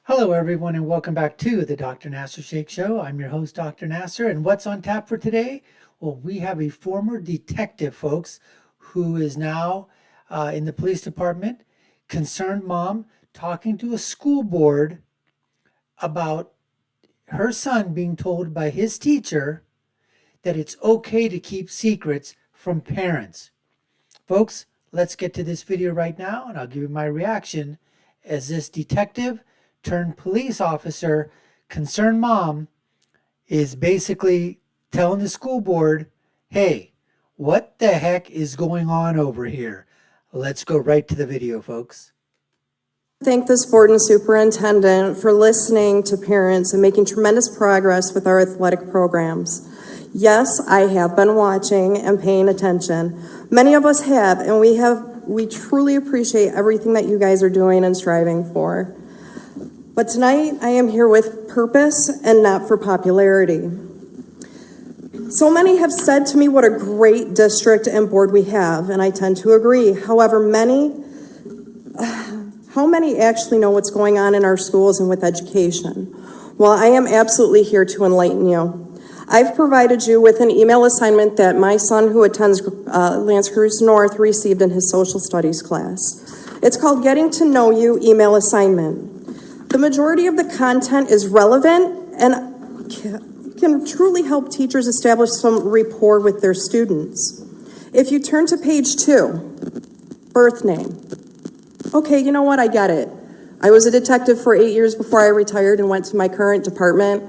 Hello, everyone, and welcome back to the Dr. Nasir Shaikh Show. I'm your host, Dr. Nasir, and what's on tap for today? Well, we have a former detective, folks, who is now in the police department, concerned mom, talking to a school board about her son being told by his teacher that it's okay to keep secrets from parents. Folks, let's get to this video right now, and I'll give you my reaction as this detective turned police officer, concerned mom, is basically telling the school board, hey, what the heck is going on over here? Let's go right to the video, folks. Thank this board and superintendent for listening to parents and making tremendous progress with our athletic programs. Yes, I have been watching and paying attention. Many of us have, and we truly appreciate everything that you guys are doing and striving for. But tonight, I am here with purpose and not for popularity. So many have said to me what a great district and board we have, and I tend to agree. However, how many actually know what's going on in our schools and with education? Well, I am absolutely here to enlighten you. I've provided you with an email assignment that my son, who attends L'Anse Creuse North, received in his social studies class. It's called Getting to Know You Email Assignment. The majority of the content is relevant and can truly help teachers establish some rapport with their students. If you turn to page 2, birth name. Okay, you know what? I get it. I was a detective for 8 years before I retired and went to my current department.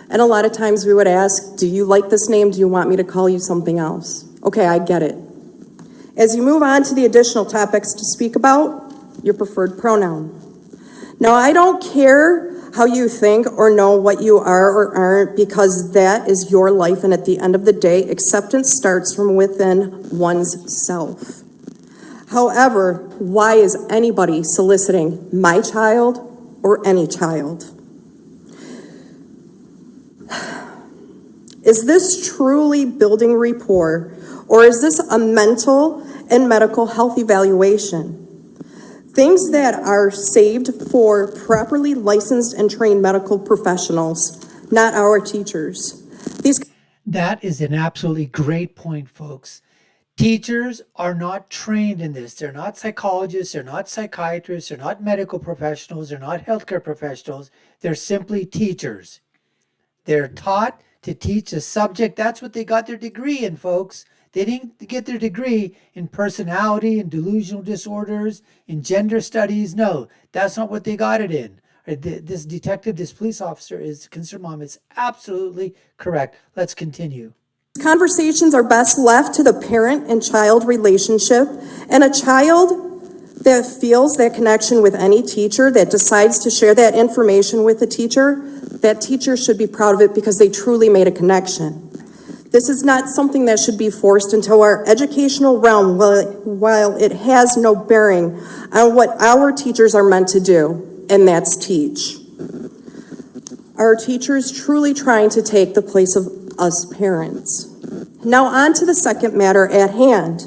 And a lot of times we would ask, do you like this name? Do you want me to call you something else? Okay, I get it. As you move on to the additional topics to speak about, your preferred pronoun. Now, I don't care how you think or know what you are or aren't, because that is your life. And at the end of the day, acceptance starts from within one's self. However, why is anybody soliciting my child or any child? Is this truly building rapport, or is this a mental and medical health evaluation? Things that are saved for properly licensed and trained medical professionals, not our teachers. That is an absolutely great point, folks. Teachers are not trained in this. They're not psychologists, they're not psychiatrists, they're not medical professionals, they're not healthcare professionals. They're simply teachers. They're taught to teach a subject. That's what they got their degree in, folks. They didn't get their degree in personality and delusional disorders, in gender studies. No, that's not what they got it in. This detective, this police officer is concerned mom is absolutely correct. Let's continue. Conversations are best left to the parent and child relationship, and a child that feels that connection with any teacher, that decides to share that information with the teacher, that teacher should be proud of it because they truly made a connection. This is not something that should be forced into our educational realm, while it has no bearing on what our teachers are meant to do, and that's teach. Are teachers truly trying to take the place of us parents? Now on to the second matter at hand.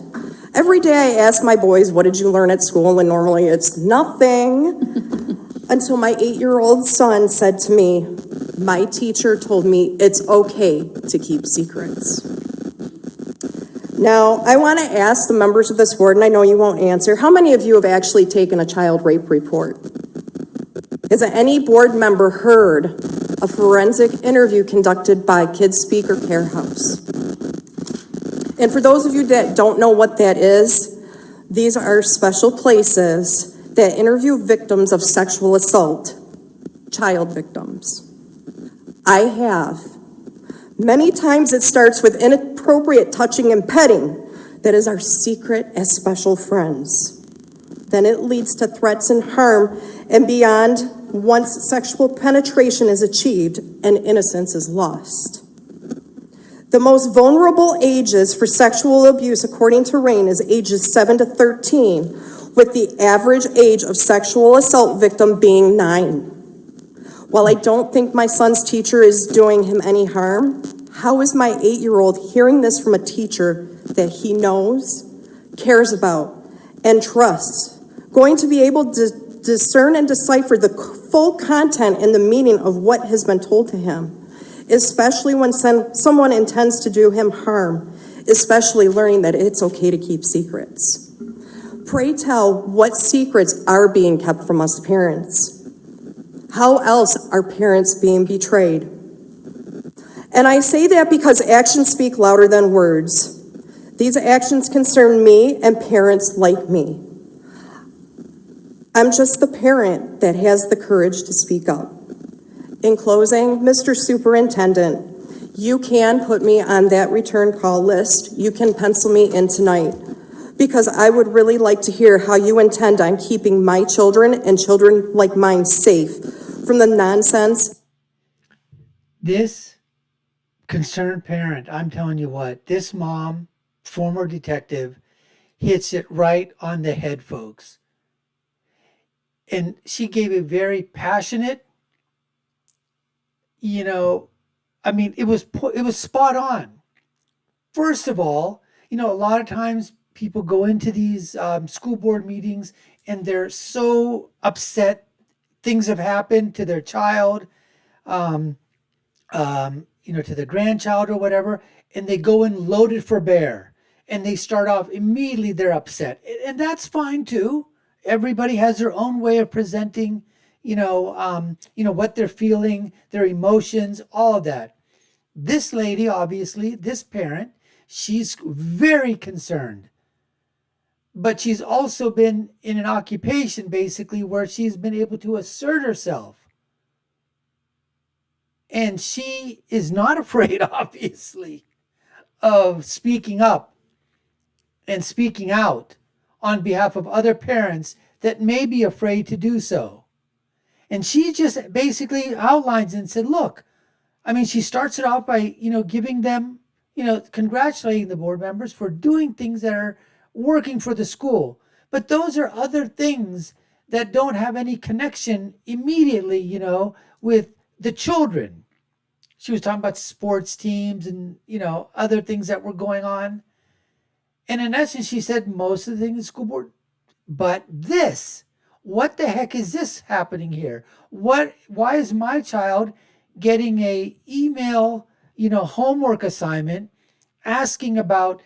Every day I ask my boys, what did you learn at school? And normally it's nothing. Until my 8-year-old son said to me, my teacher told me it's okay to keep secrets. Now, I want to ask the members of this board, and I know you won't answer, how many of you have actually taken a child rape report? Has any board member heard a forensic interview conducted by Kids Speak or Care House? And for those of you that don't know what that is, these are special places that interview victims of sexual assault, child victims. I have. Many times it starts with inappropriate touching and petting. That is our secret as special friends. Then it leads to threats and harm and beyond once sexual penetration is achieved and innocence is lost. The most vulnerable ages for sexual abuse, according to RAINN, is ages 7 to 13, with the average age of sexual assault victim being 9. While I don't think my son's teacher is doing him any harm, how is my 8-year-old hearing this from a teacher that he knows, cares about, and trusts, going to be able to discern and decipher the full content and the meaning of what has been told to him, especially when someone intends to do him harm, especially learning that it's okay to keep secrets. Pray tell, what secrets are being kept from us parents? How else are parents being betrayed? And I say that because actions speak louder than words. These actions concern me and parents like me. I'm just the parent that has the courage to speak up. In closing, Mr. Superintendent, you can put me on that return call list. You can pencil me in tonight, because I would really like to hear how you intend on keeping my children and children like mine safe from the nonsense. This concerned parent, I'm telling you what, this mom, former detective, hits it right on the head, folks. And she gave a very passionate, you know, I mean, it was spot on. First of all, a lot of times people go into these school board meetings and they're so upset things have happened to their child, um, to the grandchild or whatever, and they go in loaded for bear, and they start off immediately. They're upset, and that's fine too. Everybody has their own way of presenting, what they're feeling, their emotions, all of that. This lady, obviously, this parent, she's very concerned, but she's also been in an occupation basically where she's been able to assert herself. And she is not afraid, obviously, of speaking up and speaking out on behalf of other parents that may be afraid to do so. And she just basically outlines and said, look, I mean, she starts it off by, giving them, congratulating the board members for doing things that are working for the school. But those are other things that don't have any connection immediately, with the children. She was talking about sports teams and, other things that were going on. And in essence, she said most of the things in the school board, but this, what the heck is this happening here? Why is my child getting a email, homework assignment asking about,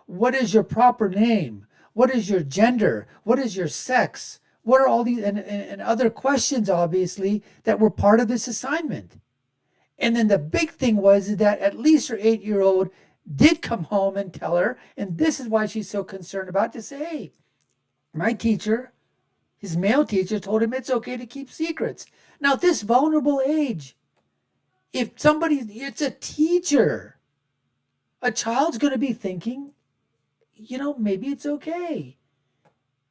what is your proper name? What is your gender? What is your sex? What are all these and other questions, obviously, that were part of this assignment? And then the big thing was that at least her 8-year-old did come home and tell her, and this is why she's so concerned about, to say, hey, my teacher, his male teacher, told him it's okay to keep secrets. Now, this vulnerable age, if somebody, it's a teacher, a child's going to be thinking, maybe it's okay.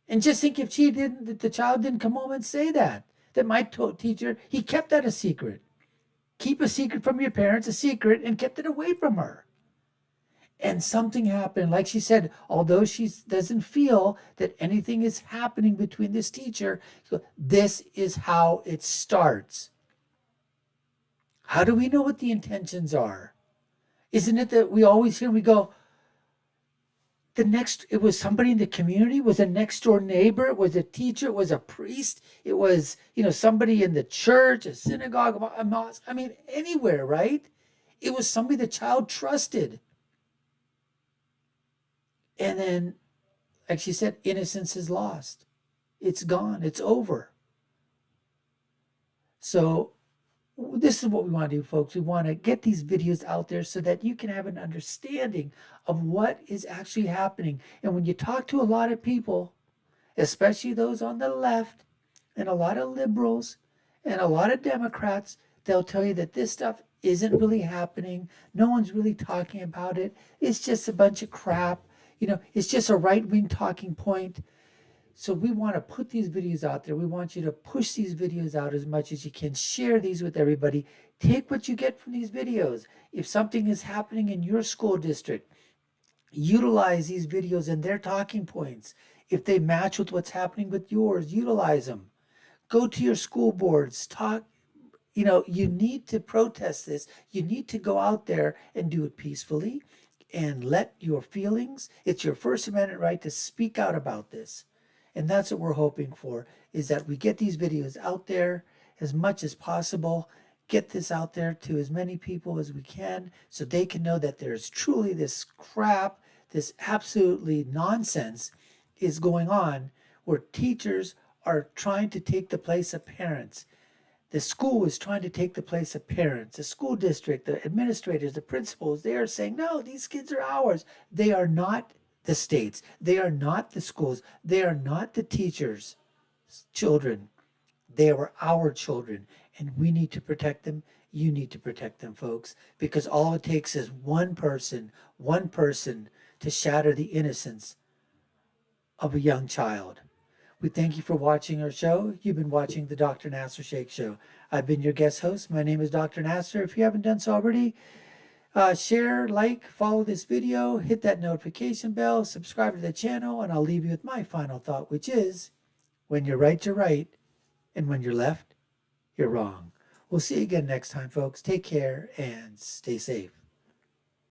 And just think if the child didn't come home and say that my teacher, he kept that a secret. Keep a secret from your parents, a secret, and kept it away from her. And something happened. Like she said, although she doesn't feel that anything is happening between this teacher, this is how it starts. How do we know what the intentions are? Isn't it that we always hear, we go, it was somebody in the community, it was a next door neighbor, it was a teacher, it was a priest, it was, somebody in the church, a synagogue, a mosque, I mean, anywhere, right? It was somebody the child trusted. And then, like she said, innocence is lost. It's gone. It's over. So this is what we want to do, folks. We want to get these videos out there so that you can have an understanding of what is actually happening. And when you talk to a lot of people, especially those on the left and a lot of liberals and a lot of Democrats, they'll tell you that this stuff isn't really happening. No one's really talking about it. It's just a bunch of crap. It's just a right-wing talking point. So we want to put these videos out there. We want you to push these videos out as much as you can. Share these with everybody. Take what you get from these videos. If something is happening in your school district, utilize these videos and their talking points. If they match with what's happening with yours, utilize them. Go to your school boards, talk. You need to protest this. You need to go out there and do it peacefully and let your feelings, it's your First Amendment right to speak out about this. And that's what we're hoping for, is that we get these videos out there as much as possible, get this out there to as many people as we can so they can know that there's truly this crap, this absolutely nonsense is going on where teachers are trying to take the place of parents. The school is trying to take the place of parents. The school district, the administrators, the principals, they are saying, no, these kids are ours. They are not the states. They are not the schools. They are not the teachers' children. They are our children, and we need to protect them. You need to protect them, folks, because all it takes is one person to shatter the innocence of a young child. We thank you for watching our show. You've been watching the Dr. Nasir Sheikh Show. I've been your guest host. My name is Dr. Nasir. If you haven't done so already, share, like, follow this video, hit that notification bell, subscribe to the channel, and I'll leave you with my final thought, which is, when you're right, you're right, and when you're left, you're wrong. We'll see you again next time, folks. Take care and stay safe.